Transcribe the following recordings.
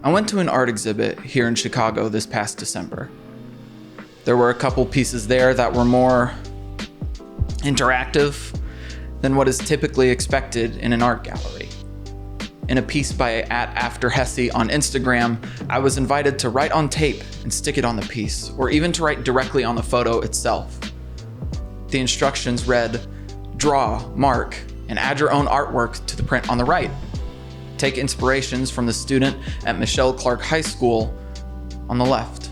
I went to an art exhibit here in Chicago this past December. There were a couple pieces there that were more interactive than what is typically expected in an art gallery. In a piece by @AfterHesse on Instagram, I was invited to write on tape and stick it on the piece, or even to write directly on the photo itself. The instructions read, draw, mark, and add your own artwork to the print on the right. Take inspirations from the student at Michelle Clark High School on the left.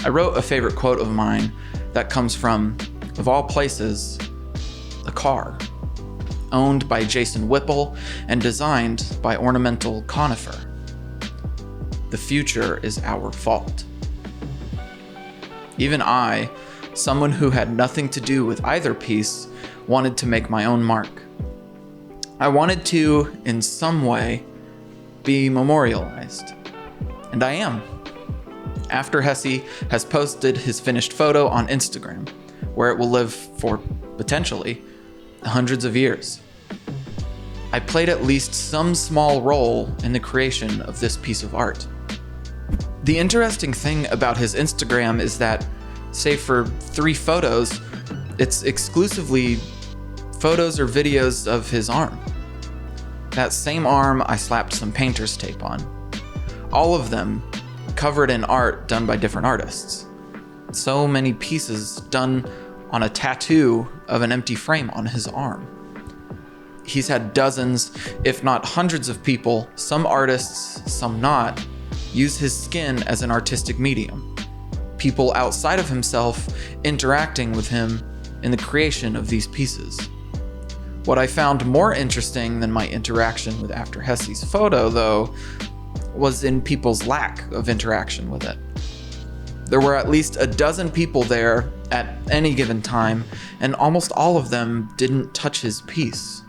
I wrote a favorite quote of mine that comes from, of all places, a car, owned by Jason Whipple and designed by Ornamental Conifer. The future is our fault. Even I, someone who had nothing to do with either piece, wanted to make my own mark. I wanted to, in some way, be memorialized. And I am. AfterHesse has posted his finished photo on Instagram, where it will live for, potentially, hundreds of years. I played at least some small role in the creation of this piece of art. The interesting thing about his Instagram is that, save for 3 photos, it's exclusively photos or videos of his arm. That same arm I slapped some painter's tape on. All of them covered in art done by different artists. So many pieces done on a tattoo of an empty frame on his arm. He's had dozens, if not hundreds of people, some artists, some not, use his skin as an artistic medium. People outside of himself interacting with him in the creation of these pieces. What I found more interesting than my interaction with AfterHesse's photo, though, was in people's lack of interaction with it. There were at least a dozen people there at any given time, and almost all of them didn't touch his piece,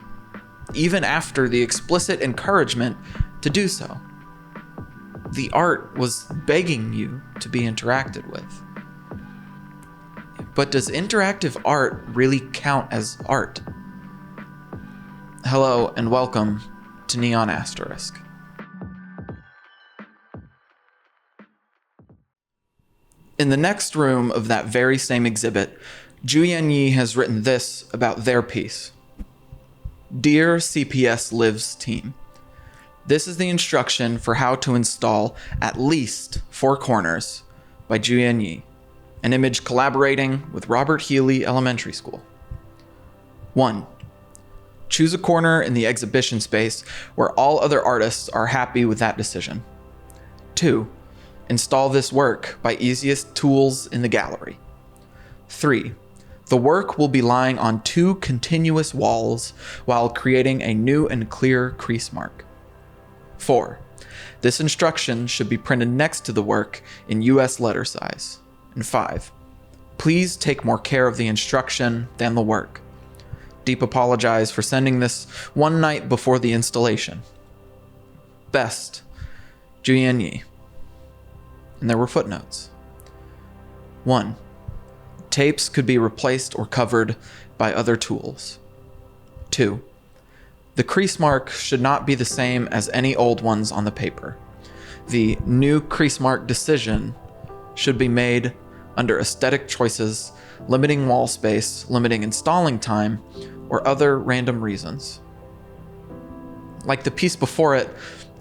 even after the explicit encouragement to do so. The art was begging you to be interacted with. But does interactive art really count as art? Hello and welcome to Neon Asterisk. In the next room of that very same exhibit, Juyen Yi has written this about their piece. Dear CPS Lives team, this is the instruction for how to install at least 4 corners by Juyen Yi, an image collaborating with Robert Healy Elementary School. 1. Choose a corner in the exhibition space where all other artists are happy with that decision. 2. Install this work by easiest tools in the gallery. 3. The work will be lying on 2 continuous walls while creating a new and clear crease mark. 4. This instruction should be printed next to the work in US letter size. And 5. Please take more care of the instruction than the work. Deep apologize for sending this one night before the installation. Best, Juyen Yi. And there were footnotes. 1. Tapes could be replaced or covered by other tools. 2. The crease mark should not be the same as any old ones on the paper. The new crease mark decision should be made under aesthetic choices, limiting wall space, limiting installing time, or other random reasons. Like the piece before it,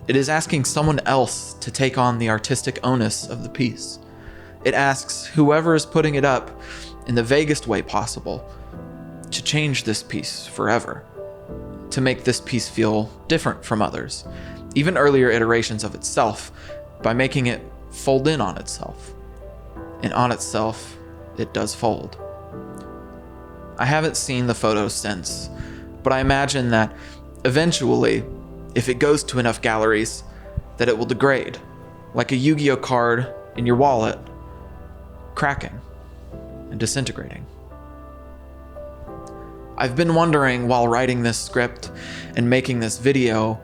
it is asking someone else to take on the artistic onus of the piece. It asks whoever is putting it up, in the vaguest way possible, to change this piece forever, to make this piece feel different from others, even earlier iterations of itself, by making it fold in on itself. And on itself, it does fold. I haven't seen the photo since, but I imagine that eventually, if it goes to enough galleries, that it will degrade, like a Yu-Gi-Oh card in your wallet, cracking and disintegrating. I've been wondering while writing this script and making this video,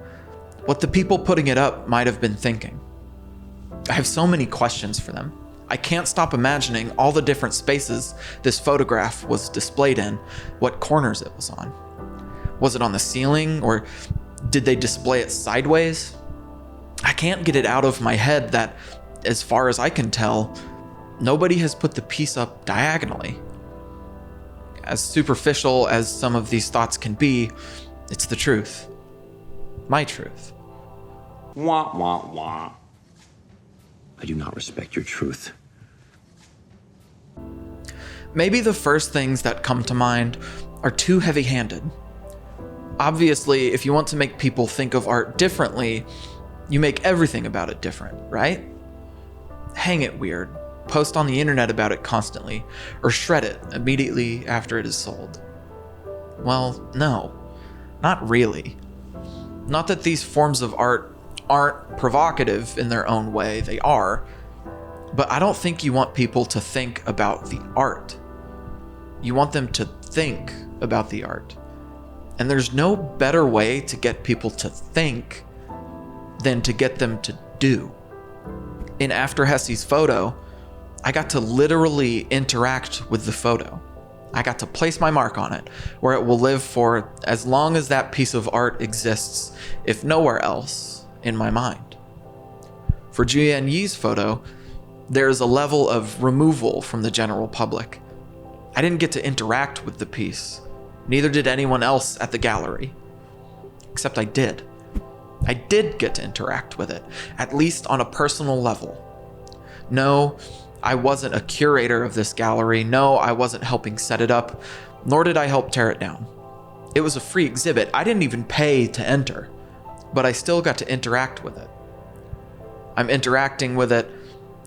what the people putting it up might have been thinking. I have so many questions for them. I can't stop imagining all the different spaces this photograph was displayed in, what corners it was on. Was it on the ceiling, or did they display it sideways? I can't get it out of my head that, as far as I can tell, nobody has put the piece up diagonally. As superficial as some of these thoughts can be, it's the truth. My truth. Wah, wah, wah. I do not respect your truth. Maybe the first things that come to mind are too heavy-handed. Obviously, if you want to make people think of art differently, you make everything about it different, right? Hang it weird, post on the internet about it constantly, or shred it immediately after it is sold. Well, no, not really. Not that these forms of art aren't provocative in their own way, they are, but I don't think you want people to think about the art. You want them to think about the art. And there's no better way to get people to think than to get them to do. In After Hesse's photo, I got to literally interact with the photo. I got to place my mark on it, where it will live for as long as that piece of art exists, if nowhere else, in my mind. For Julian Yi's photo, there is a level of removal from the general public. I didn't get to interact with the piece. Neither did anyone else at the gallery. Except I did. I did get to interact with it, at least on a personal level. No, I wasn't a curator of this gallery. No, I wasn't helping set it up, nor did I help tear it down. It was a free exhibit. I didn't even pay to enter, but I still got to interact with it. I'm interacting with it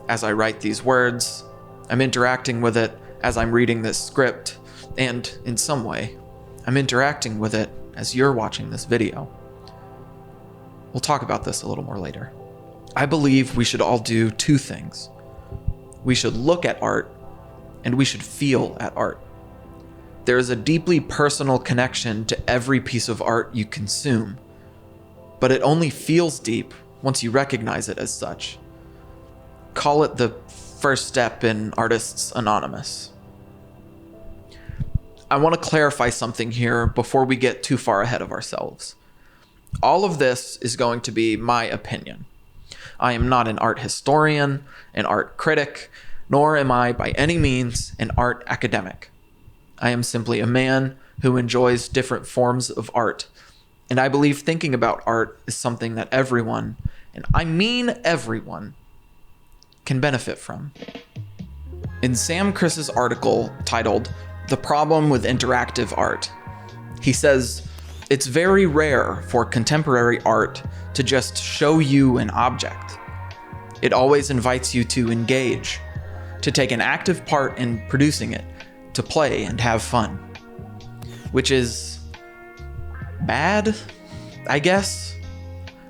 as I write these words. I'm interacting with it as I'm reading this script, and in some way, I'm interacting with it as you're watching this video. We'll talk about this a little more later. I believe we should all do two things. We should look at art, and we should feel at art. There is a deeply personal connection to every piece of art you consume, but it only feels deep once you recognize it as such. Call it the first step in Artists Anonymous. I want to clarify something here before we get too far ahead of ourselves. All of this is going to be my opinion. I am not an art historian, an art critic, nor am I by any means an art academic. I am simply a man who enjoys different forms of art, and I believe thinking about art is something that everyone, and I mean everyone, can benefit from. In Sam Chris's article titled "The Problem with Interactive Art," he says, "It's very rare for contemporary art to just show you an object. It always invites you to engage, to take an active part in producing it, to play and have fun." Which is bad, I guess?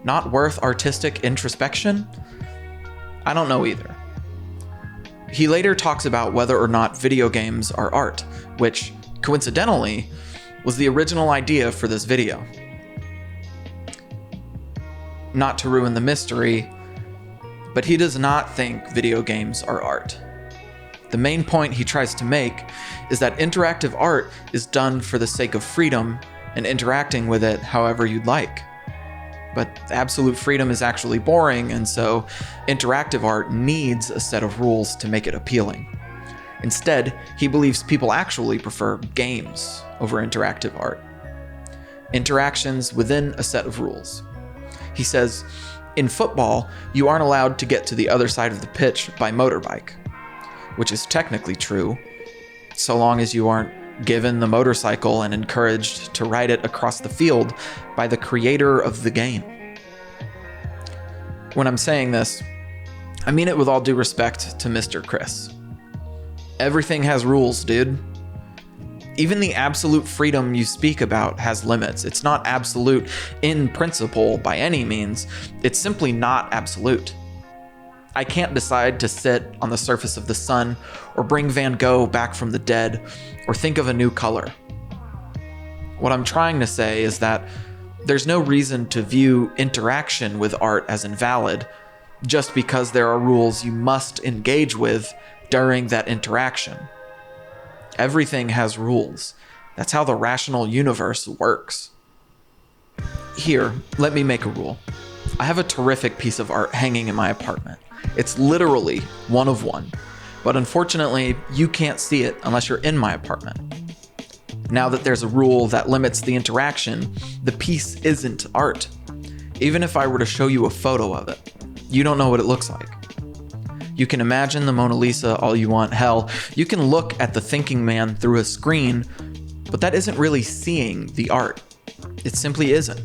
Not worth artistic introspection? I don't know either. He later talks about whether or not video games are art, which, coincidentally, was the original idea for this video. Not to ruin the mystery, but he does not think video games are art. The main point he tries to make is that interactive art is done for the sake of freedom and interacting with it however you'd like. But absolute freedom is actually boring, and so interactive art needs a set of rules to make it appealing. Instead, he believes people actually prefer games over interactive art. Interactions within a set of rules. He says, in football, you aren't allowed to get to the other side of the pitch by motorbike, which is technically true, so long as you aren't given the motorcycle and encouraged to ride it across the field by the creator of the game. When I'm saying this, I mean it with all due respect to Mr. Chris. Everything has rules, dude. Even the absolute freedom you speak about has limits. It's not absolute in principle by any means. It's simply not absolute. I can't decide to sit on the surface of the sun, or bring Van Gogh back from the dead, or think of a new color. What I'm trying to say is that there's no reason to view interaction with art as invalid just because there are rules you must engage with during that interaction. Everything has rules. That's how the rational universe works. Here, let me make a rule. I have a terrific piece of art hanging in my apartment. It's literally one of one, but unfortunately, you can't see it unless you're in my apartment. Now that there's a rule that limits the interaction, the piece isn't art. Even if I were to show you a photo of it, you don't know what it looks like. You can imagine the Mona Lisa all you want. Hell, you can look at the thinking man through a screen, but that isn't really seeing the art. It simply isn't.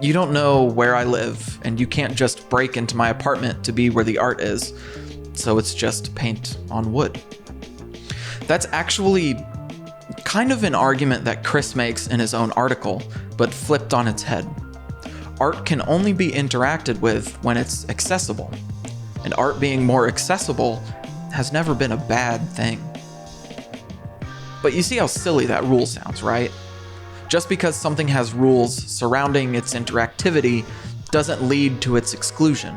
You don't know where I live, and you can't just break into my apartment to be where the art is, so it's just paint on wood. That's actually kind of an argument that Chris makes in his own article, but flipped on its head. Art can only be interacted with when it's accessible, and art being more accessible has never been a bad thing. But you see how silly that rule sounds, right? Just because something has rules surrounding its interactivity doesn't lead to its exclusion.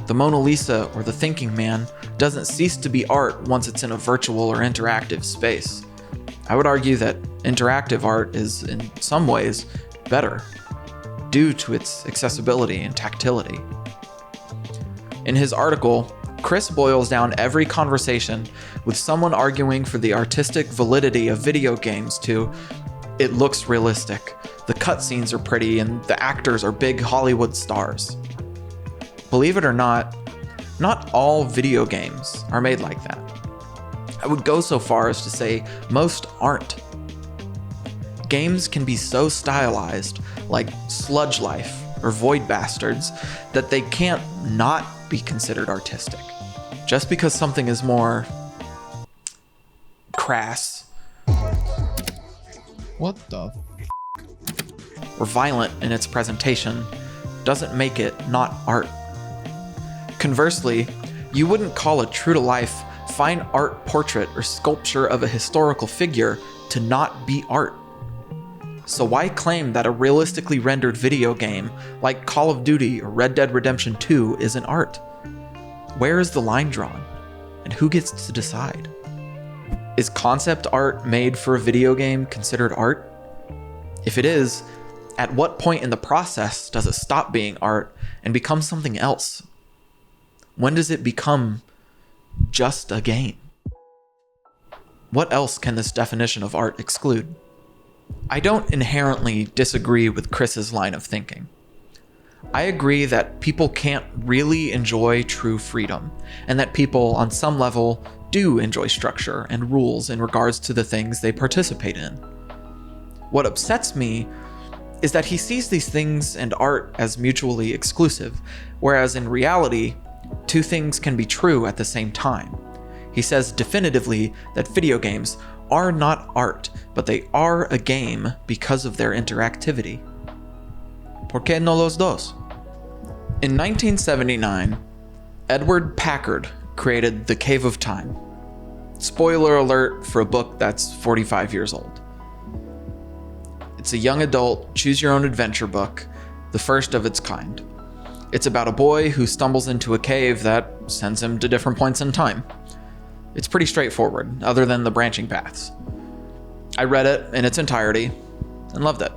The Mona Lisa or the thinking man doesn't cease to be art once it's in a virtual or interactive space. I would argue that interactive art is, in some ways, better, due to its accessibility and tactility. In his article, Chris boils down every conversation with someone arguing for the artistic validity of video games to, it looks realistic, the cutscenes are pretty, and the actors are big Hollywood stars. Believe it or not all video games are made like that. I would go so far as to say most aren't. Games can be so stylized, like Sludge Life or Void Bastards, that they can't not be considered artistic. Just because something is more crass What the or violent in its presentation doesn't make it not art. Conversely, you wouldn't call a true-to-life, fine art portrait or sculpture of a historical figure to not be art. So why claim that a realistically rendered video game like Call of Duty or Red Dead Redemption 2 isn't art? Where is the line drawn? And who gets to decide? Is concept art made for a video game considered art? If it is, at what point in the process does it stop being art and become something else? When does it become just a game? What else can this definition of art exclude? I don't inherently disagree with Chris's line of thinking. I agree that people can't really enjoy true freedom, and that people, on some level, do enjoy structure and rules in regards to the things they participate in. What upsets me is that he sees these things and art as mutually exclusive, whereas in reality, two things can be true at the same time. He says definitively that video games are not art, but they are a game because of their interactivity. ¿Por qué no los dos? In 1979, Edward Packard created The Cave of Time. Spoiler alert for a book that's 45 years old. It's a young adult, choose-your-own-adventure book, the first of its kind. It's about a boy who stumbles into a cave that sends him to different points in time. It's pretty straightforward, other than the branching paths. I read it in its entirety and loved it.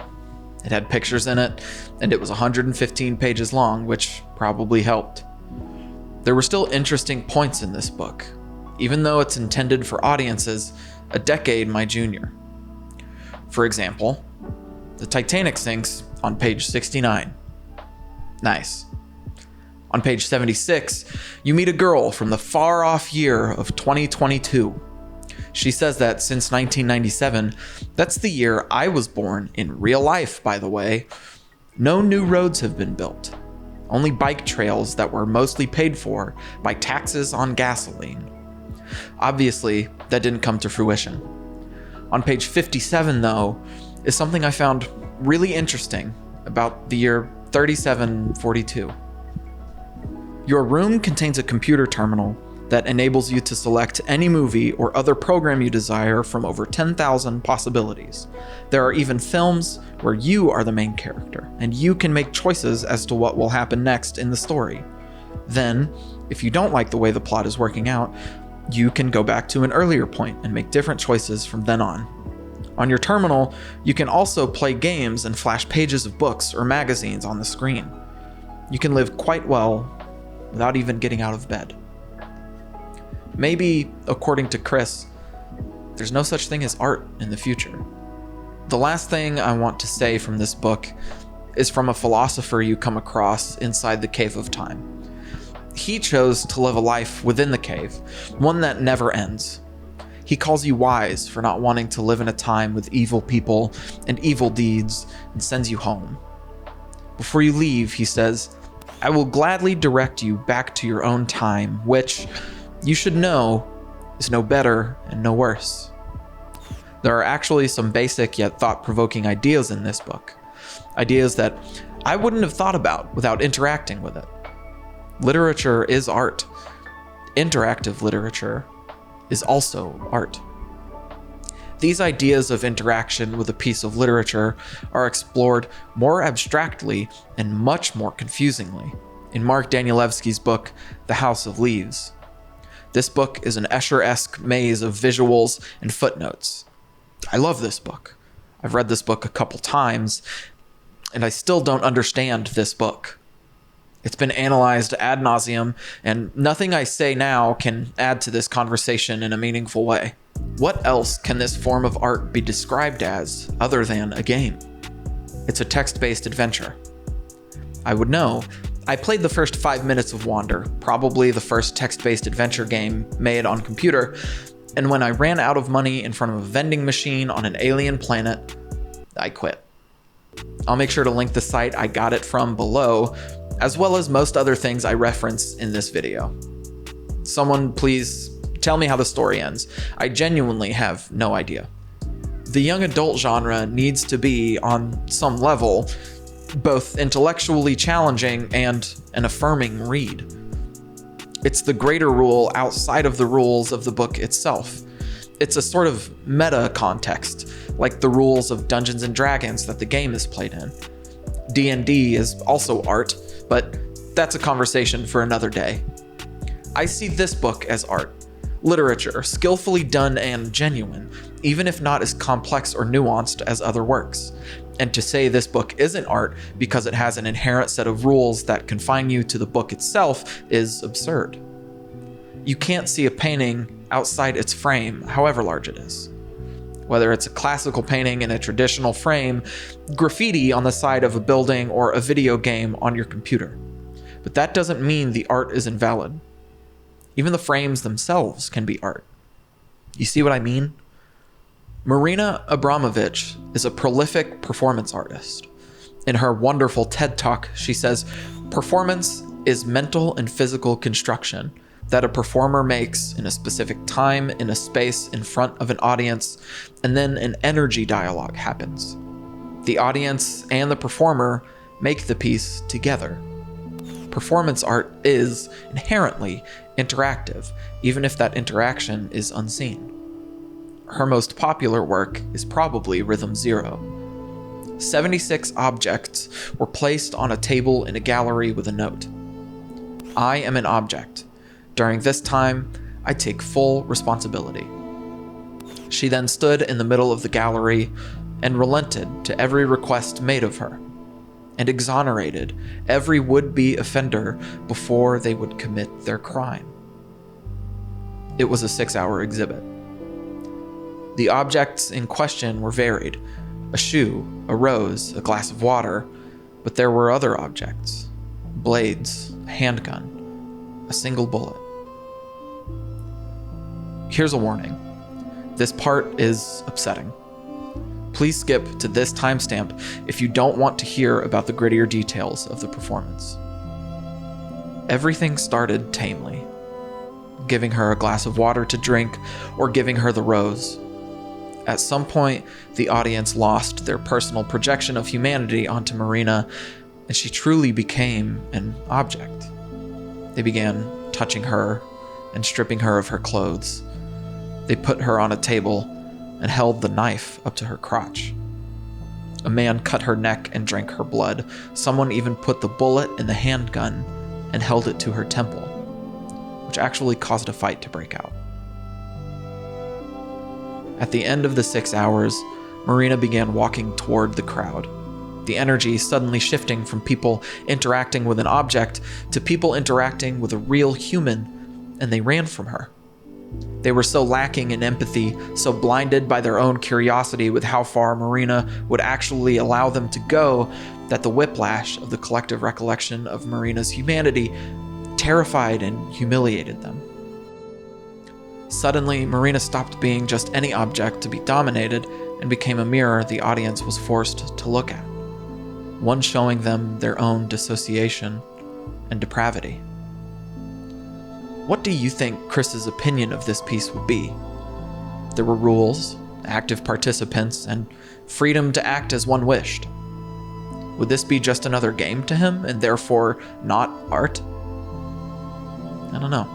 It had pictures in it, and it was 115 pages long, which probably helped. There were still interesting points in this book, even though it's intended for audiences a decade my junior. For example, the Titanic sinks on page 69. Nice. On page 76, you meet a girl from the far-off year of 2022. She says that since 1997, that's the year I was born in real life, by the way, no new roads have been built. Only bike trails that were mostly paid for by taxes on gasoline. Obviously, that didn't come to fruition. On page 57, though, is something I found really interesting about the year 3742. Your room contains a computer terminal that enables you to select any movie or other program you desire from over 10,000 possibilities. There are even films where you are the main character, and you can make choices as to what will happen next in the story. Then, if you don't like the way the plot is working out, you can go back to an earlier point and make different choices from then on. On your terminal, you can also play games and flash pages of books or magazines on the screen. you can live quite well without even getting out of bed. Maybe, according to Chris, there's no such thing as art in the future. The last thing I want to say from this book is from a philosopher you come across inside the Cave of Time. He chose to live a life within the cave, one that never ends. He calls you wise for not wanting to live in a time with evil people and evil deeds, and sends you home. Before you leave, he says, "I will gladly direct you back to your own time, which, you should know, is no better and no worse." There are actually some basic yet thought-provoking ideas in this book. Ideas that I wouldn't have thought about without interacting with it. Literature is art. Interactive literature is also art. These ideas of interaction with a piece of literature are explored more abstractly and much more confusingly in Mark Danielewski's book, The House of Leaves. This book is an Escher-esque maze of visuals and footnotes. I love this book. I've read this book a couple times, and I still don't understand this book. It's been analyzed ad nauseum, and nothing I say now can add to this conversation in a meaningful way. What else can this form of art be described as other than a game? It's a text-based adventure. I would know. I played the first 5 minutes of Wander, probably the first text-based adventure game made on computer, and when I ran out of money in front of a vending machine on an alien planet, I quit. I'll make sure to link the site I got it from below, as well as most other things I reference in this video. Someone please tell me how the story ends. I genuinely have no idea. The young adult genre needs to be, on some level, both intellectually challenging and an affirming read. It's the greater rule outside of the rules of the book itself. It's a sort of meta context, like the rules of Dungeons & Dragons that the game is played in. D&D is also art, but that's a conversation for another day. I see this book as art. Literature, skillfully done and genuine, even if not as complex or nuanced as other works. And to say this book isn't art because it has an inherent set of rules that confine you to the book itself is absurd. You can't see a painting outside its frame, however large it is. Whether it's a classical painting in a traditional frame, graffiti on the side of a building, or a video game on your computer. But that doesn't mean the art is invalid. Even the frames themselves can be art. You see what I mean? Marina Abramovich is a prolific performance artist. In her wonderful TED Talk, she says, "Performance is mental and physical construction that a performer makes in a specific time, in a space, in front of an audience, and then an energy dialogue happens. The audience and the performer make the piece together." Performance art is inherently interactive, even if that interaction is unseen. Her most popular work is probably Rhythm Zero. 76 objects were placed on a table in a gallery with a note. "I am an object. During this time, I take full responsibility." She then stood in the middle of the gallery and relented to every request made of her, and exonerated every would-be offender before they would commit their crime. It was a 6-hour exhibit. The objects in question were varied: a shoe, a rose, a glass of water, but there were other objects: blades, a handgun, a single bullet. Here's a warning. This part is upsetting. Please skip to this timestamp if you don't want to hear about the grittier details of the performance. Everything started tamely, giving her a glass of water to drink or giving her the rose. At some point, the audience lost their personal projection of humanity onto Marina, and she truly became an object. They began touching her and stripping her of her clothes. They put her on a table and held the knife up to her crotch. A man cut her neck and drank her blood. Someone even put the bullet in the handgun and held it to her temple, which actually caused a fight to break out. At the end of the 6 hours, Marina began walking toward the crowd. the energy suddenly shifting from people interacting with an object to people interacting with a real human, and they ran from her. They were so lacking in empathy, so blinded by their own curiosity with how far Marina would actually allow them to go, that the whiplash of the collective recollection of Marina's humanity terrified and humiliated them. Suddenly, Marina stopped being just any object to be dominated and became a mirror the audience was forced to look at, one showing them their own dissociation and depravity. What do you think Chris's opinion of this piece would be? There were rules, active participants, and freedom to act as one wished. Would this be just another game to him, and therefore not art? I don't know.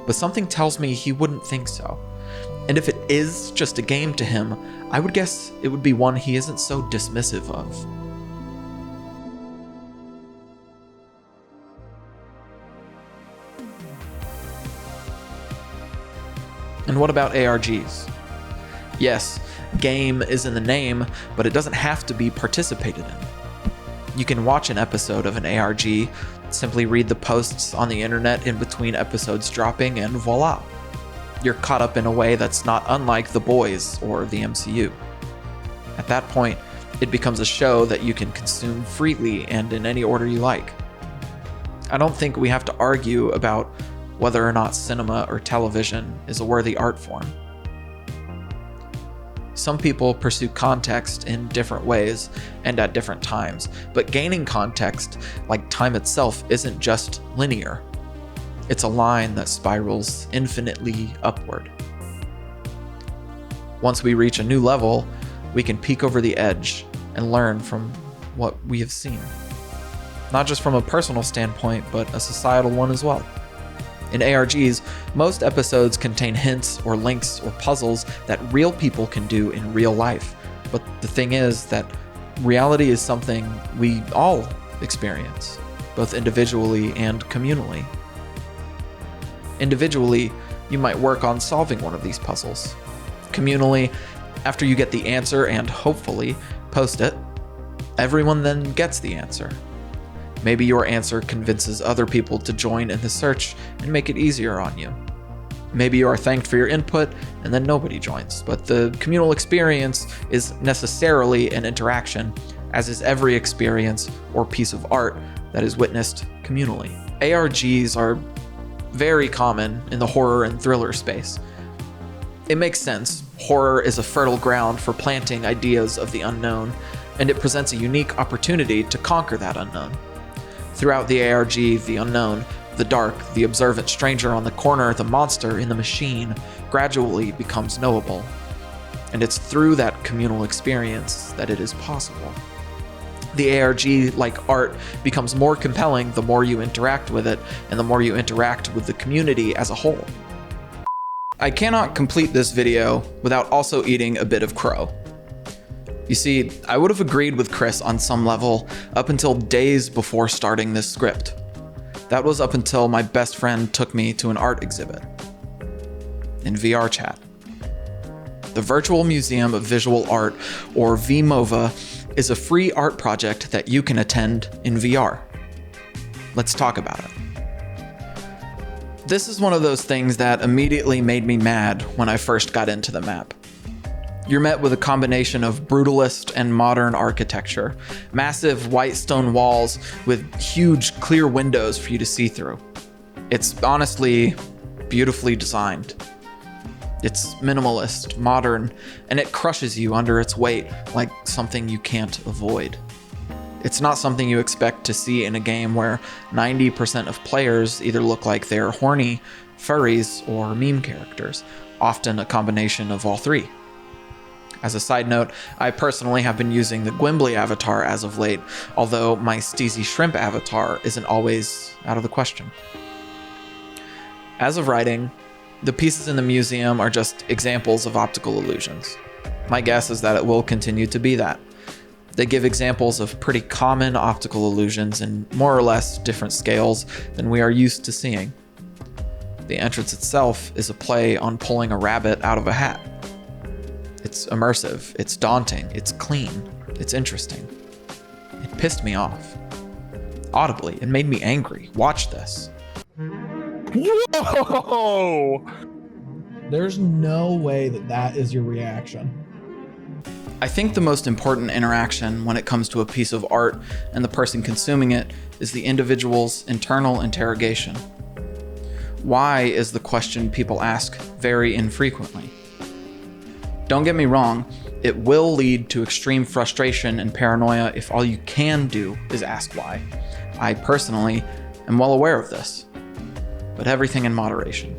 But something tells me he wouldn't think so. And if it is just a game to him, I would guess it would be one he isn't so dismissive of. And what about ARGs? Yes, game is in the name, but it doesn't have to be participated in. You can watch an episode of an ARG, simply read the posts on the internet in between episodes dropping, and voila. You're caught up in a way that's not unlike The Boys or the MCU. At that point, it becomes a show that you can consume freely and in any order you like. I don't think we have to argue about whether or not cinema or television is a worthy art form. Some people pursue context in different ways and at different times, but gaining context, like time itself, isn't just linear. It's a line that spirals infinitely upward. Once we reach a new level, we can peek over the edge and learn from what we have seen. Not just from a personal standpoint, but a societal one as well. In ARGs, most episodes contain hints or links or puzzles that real people can do in real life. But the thing is that reality is something we all experience, both individually and communally. Individually, you might work on solving one of these puzzles. Communally, after you get the answer and hopefully post it, everyone then gets the answer. Maybe your answer convinces other people to join in the search and make it easier on you. Maybe you are thanked for your input and then nobody joins, but the communal experience is necessarily an interaction, as is every experience or piece of art that is witnessed communally. ARGs are very common in the horror and thriller space. It makes sense. Horror is a fertile ground for planting ideas of the unknown, and it presents a unique opportunity to conquer that unknown. Throughout the ARG, the unknown, the dark, the observant stranger on the corner, the monster in the machine, gradually becomes knowable. And it's through that communal experience that it is possible. The ARG, like art, becomes more compelling the more you interact with it, and the more you interact with the community as a whole. I cannot complete this video without also eating a bit of crow. You see, I would have agreed with Chris on some level up until days before starting this script. That was up until my best friend took me to an art exhibit in VR chat. The Virtual Museum of Visual Art, or VMOVA, is a free art project that you can attend in VR. Let's talk about it. This is one of those things that immediately made me mad when I first got into the map. You're met with a combination of brutalist and modern architecture, massive white stone walls with huge clear windows for you to see through. It's honestly beautifully designed. It's minimalist, modern, and it crushes you under its weight like something you can't avoid. It's not something you expect to see in a game where 90% of players either look like they're horny, furries, or meme characters, often a combination of all three. As a side note, I personally have been using the Gwimbly avatar as of late, although my Steezy Shrimp avatar isn't always out of the question. As of writing, the pieces in the museum are just examples of optical illusions. My guess is that it will continue to be that. They give examples of pretty common optical illusions in more or less different scales than we are used to seeing. The entrance itself is a play on pulling a rabbit out of a hat. It's immersive, it's daunting, it's clean, it's interesting. It pissed me off. Audibly, it made me angry. Watch this. Whoa! There's no way that that is your reaction. I think the most important interaction when it comes to a piece of art and the person consuming it is the individual's internal interrogation. Why is the question people ask very infrequently. Don't get me wrong, it will lead to extreme frustration and paranoia if all you can do is ask why. I personally am well aware of this, but everything in moderation.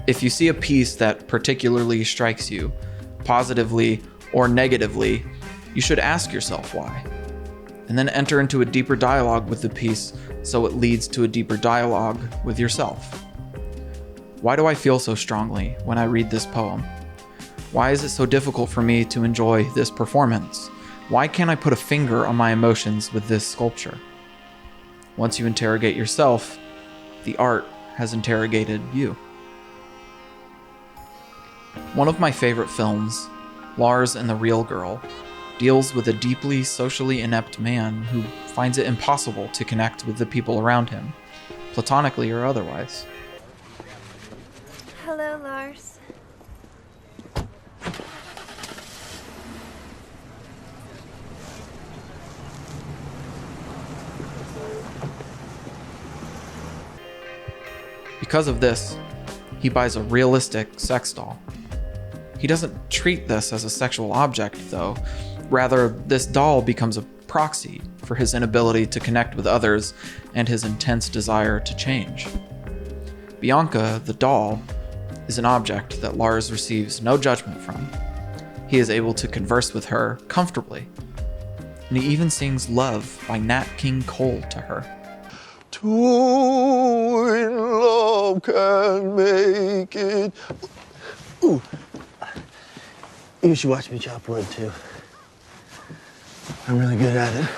If you see a piece that particularly strikes you, positively or negatively, you should ask yourself why, and then enter into a deeper dialogue with the piece so it leads to a deeper dialogue with yourself. Why do I feel so strongly when I read this poem? Why is it so difficult for me to enjoy this performance? Why can't I put a finger on my emotions with this sculpture? Once you interrogate yourself, the art has interrogated you. One of my favorite films, Lars and the Real Girl, deals with a deeply socially inept man who finds it impossible to connect with the people around him, platonically or otherwise. Hello, Lars. Because of this, he buys a realistic sex doll. He doesn't treat this as a sexual object, though. Rather, this doll becomes a proxy for his inability to connect with others and his intense desire to change. Bianca, the doll, is an object that Lars receives no judgment from. He is able to converse with her comfortably, and he even sings Love by Nat King Cole to her. Two in love can make it. Ooh. You should watch me chop wood, too. I'm really good at it.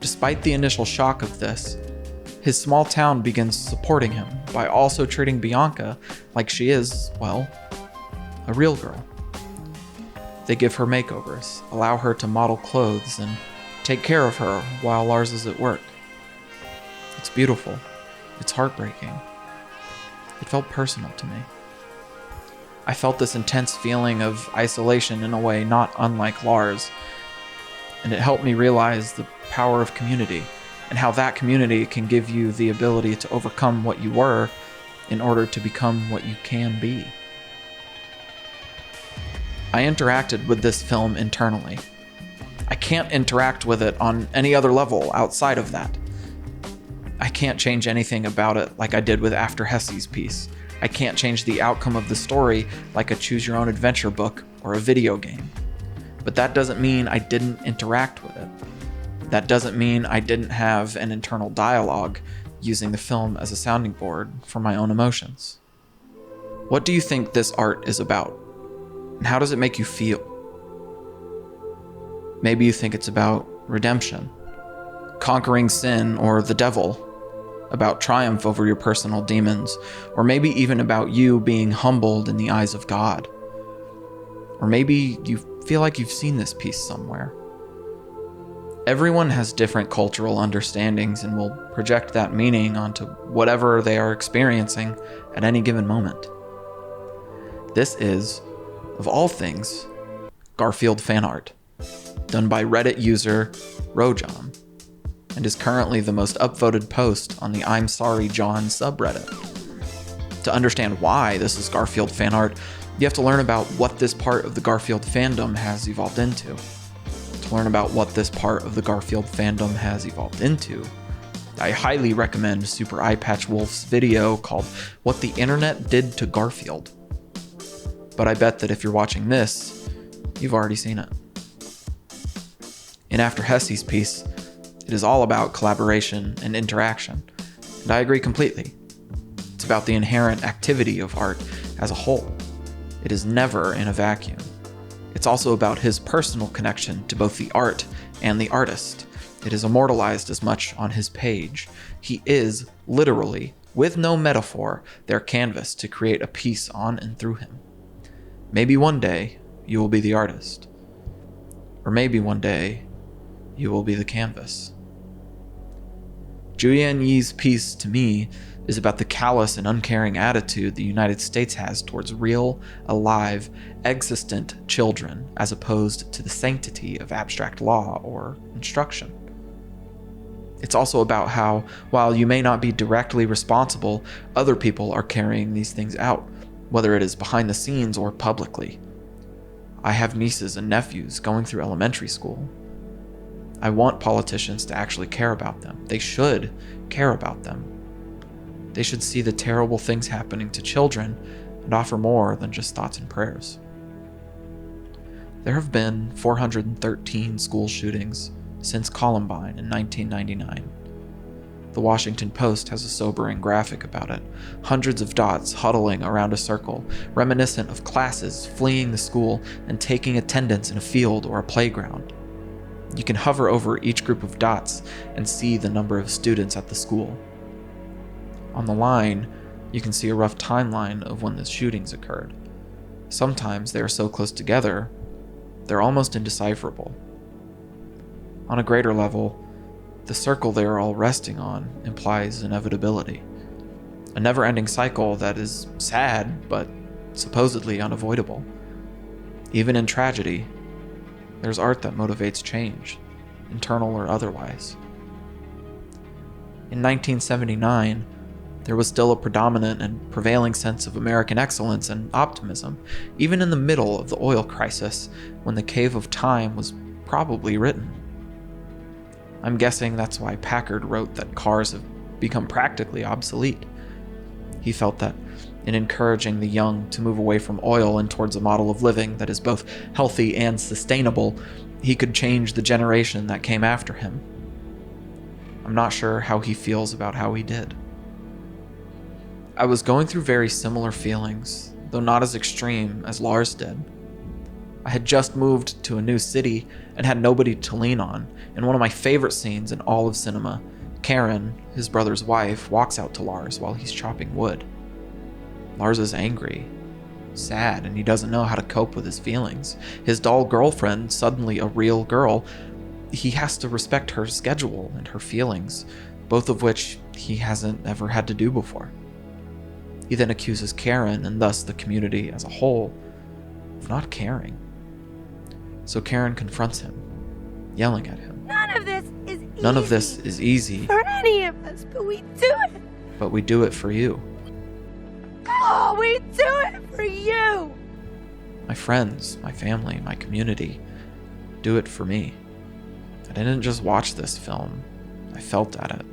Despite the initial shock of this, his small town begins supporting him by also treating Bianca like she is, well, a real girl. They give her makeovers, allow her to model clothes, and take care of her while Lars is at work. It's beautiful. It's heartbreaking. It felt personal to me. I felt this intense feeling of isolation in a way not unlike Lars, and it helped me realize the power of community and how that community can give you the ability to overcome what you were in order to become what you can be. I interacted with this film internally. I can't interact with it on any other level outside of that. I can't change anything about it like I did with After Hesse's piece. I can't change the outcome of the story like a choose-your-own-adventure book or a video game. But that doesn't mean I didn't interact with it. That doesn't mean I didn't have an internal dialogue using the film as a sounding board for my own emotions. What do you think this art is about? And how does it make you feel? Maybe you think it's about redemption, conquering sin or the devil, about triumph over your personal demons, or maybe even about you being humbled in the eyes of God. Or maybe you feel like you've seen this piece somewhere. Everyone has different cultural understandings and will project that meaning onto whatever they are experiencing at any given moment. This is, of all things, Garfield fan art, done by Reddit user Rojan, and is currently the most upvoted post on the I'm Sorry John subreddit. To understand why this is Garfield fan art, you have to learn about what this part of the Garfield fandom has evolved into. To learn about what this part of the Garfield fandom has evolved into, I highly recommend Super EYEPATCH Wolf's video called What the Internet Did to Garfield. But I bet that if you're watching this, you've already seen it. In After Hesse's piece, it is all about collaboration and interaction, and I agree completely. It's about the inherent activity of art as a whole. It is never in a vacuum. It's also about his personal connection to both the art and the artist. It is immortalized as much on his page. He is, literally, with no metaphor, their canvas to create a piece on and through him. Maybe one day, you will be the artist. Or maybe one day, you will be the canvas. Julian Yee's piece, to me, is about the callous and uncaring attitude the United States has towards real, alive, existent children, as opposed to the sanctity of abstract law or instruction. It's also about how, while you may not be directly responsible, other people are carrying these things out, whether it is behind the scenes or publicly. I have nieces and nephews going through elementary school. I want politicians to actually care about them. They should care about them. They should see the terrible things happening to children and offer more than just thoughts and prayers. There have been 413 school shootings since Columbine in 1999. The Washington Post has a sobering graphic about it. Hundreds of dots huddling around a circle, reminiscent of classes fleeing the school and taking attendance in a field or a playground. You can hover over each group of dots and see the number of students at the school. On the line, you can see a rough timeline of when the shootings occurred. Sometimes they are so close together, they're almost indecipherable. On a greater level, the circle they are all resting on implies inevitability. A never-ending cycle that is sad, but supposedly unavoidable. Even in tragedy, there's art that motivates change, internal or otherwise. In 1979, there was still a predominant and prevailing sense of American excellence and optimism, even in the middle of the oil crisis, when The Cave of Time was probably written. I'm guessing that's why Packard wrote that cars have become practically obsolete. He felt that in encouraging the young to move away from oil and towards a model of living that is both healthy and sustainable, he could change the generation that came after him. I'm not sure how he feels about how he did. I was going through very similar feelings, though not as extreme as Lars did. I had just moved to a new city and had nobody to lean on, and one of my favorite scenes in all of cinema, Karen, his brother's wife, walks out to Lars while he's chopping wood. Lars is angry, sad, and he doesn't know how to cope with his feelings. His doll girlfriend, suddenly a real girl, he has to respect her schedule and her feelings, both of which he hasn't ever had to do before. He then accuses Karen, and thus the community as a whole, of not caring. So Karen confronts him, yelling at him. None of this is easy. None of this is easy, for any of us, but we do it. but we do it for you. Oh, we do it for you. My friends, my family, my community do it for me. I didn't just watch this film, I felt at it.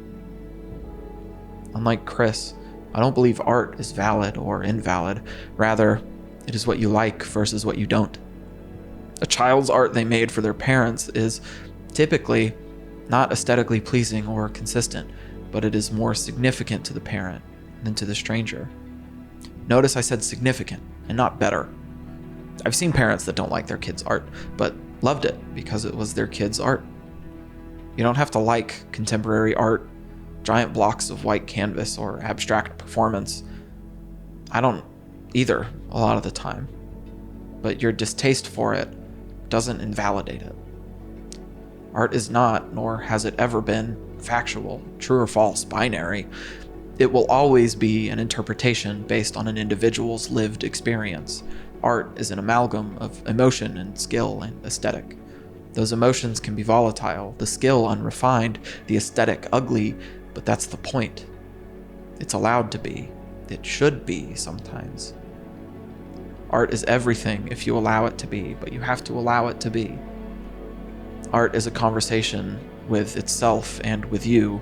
Unlike Chris, I don't believe art is valid or invalid. Rather, it is what you like versus what you don't. A child's art they made for their parents is typically not aesthetically pleasing or consistent, but it is more significant to the parent than to the stranger. Notice I said significant and not better. I've seen parents that don't like their kids' art, but loved it because it was their kids' art. You don't have to like contemporary art, giant blocks of white canvas, or abstract performance. I don't either a lot of the time, but your distaste for it doesn't invalidate it. Art is not, nor has it ever been, factual, true or false, binary. It will always be an interpretation based on an individual's lived experience. Art is an amalgam of emotion and skill and aesthetic. Those emotions can be volatile, the skill unrefined, the aesthetic ugly, but that's the point. It's allowed to be. It should be sometimes. Art is everything if you allow it to be, but you have to allow it to be. Art is a conversation with itself and with you.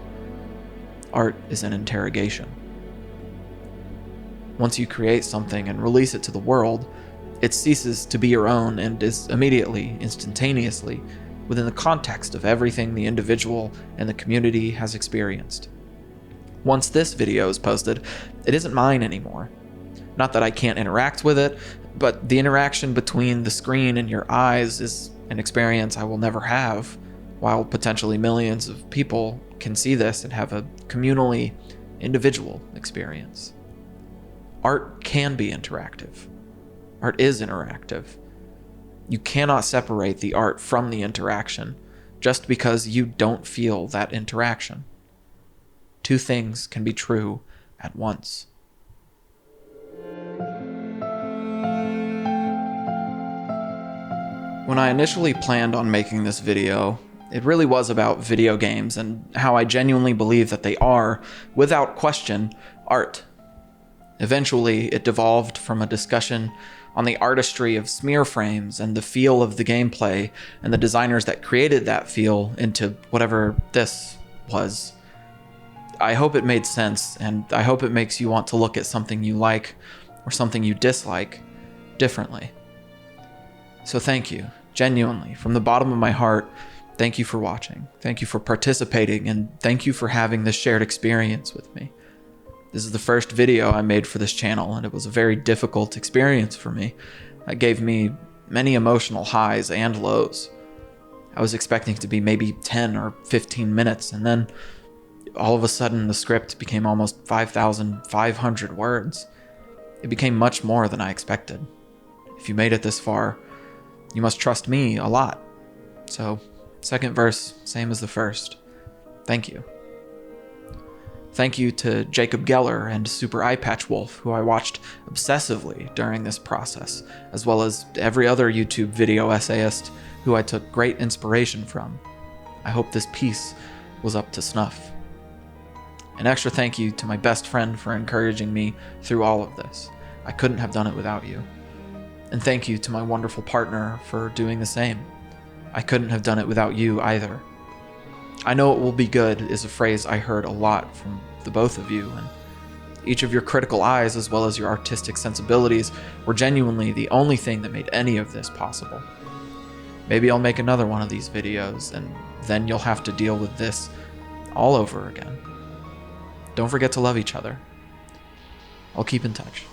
Art is an interrogation. Once you create something and release it to the world, it ceases to be your own and is immediately, instantaneously, within the context of everything the individual and the community has experienced. Once this video is posted, it isn't mine anymore. Not that I can't interact with it, but the interaction between the screen and your eyes is an experience I will never have, while potentially millions of people can see this and have a communally individual experience. Art can be interactive. Art is interactive. You cannot separate the art from the interaction just because you don't feel that interaction. Two things can be true at once. When I initially planned on making this video, it really was about video games and how I genuinely believe that they are, without question, art. Eventually, it devolved from a discussion on the artistry of smear frames and the feel of the gameplay and the designers that created that feel into whatever this was. I hope it made sense, and I hope it makes you want to look at something you like or something you dislike differently. So thank you, genuinely, from the bottom of my heart, thank you for watching, thank you for participating, and thank you for having this shared experience with me. This is the first video I made for this channel, and it was a very difficult experience for me. It gave me many emotional highs and lows. I was expecting it to be maybe 10 or 15 minutes, and then all of a sudden the script became almost 5,500 words. It became much more than I expected. If you made it this far, you must trust me a lot. So, second verse, same as the first. Thank you. Thank you to Jacob Geller and Super EYEPATCH Wolf, who I watched obsessively during this process, as well as every other YouTube video essayist who I took great inspiration from. I hope this piece was up to snuff. An extra thank you to my best friend for encouraging me through all of this. I couldn't have done it without you. And thank you to my wonderful partner for doing the same. I couldn't have done it without you either. I know it will be good is a phrase I heard a lot from the both of you, and each of your critical eyes as well as your artistic sensibilities were genuinely the only thing that made any of this possible. Maybe I'll make another one of these videos, and then you'll have to deal with this all over again. Don't forget to love each other. I'll keep in touch.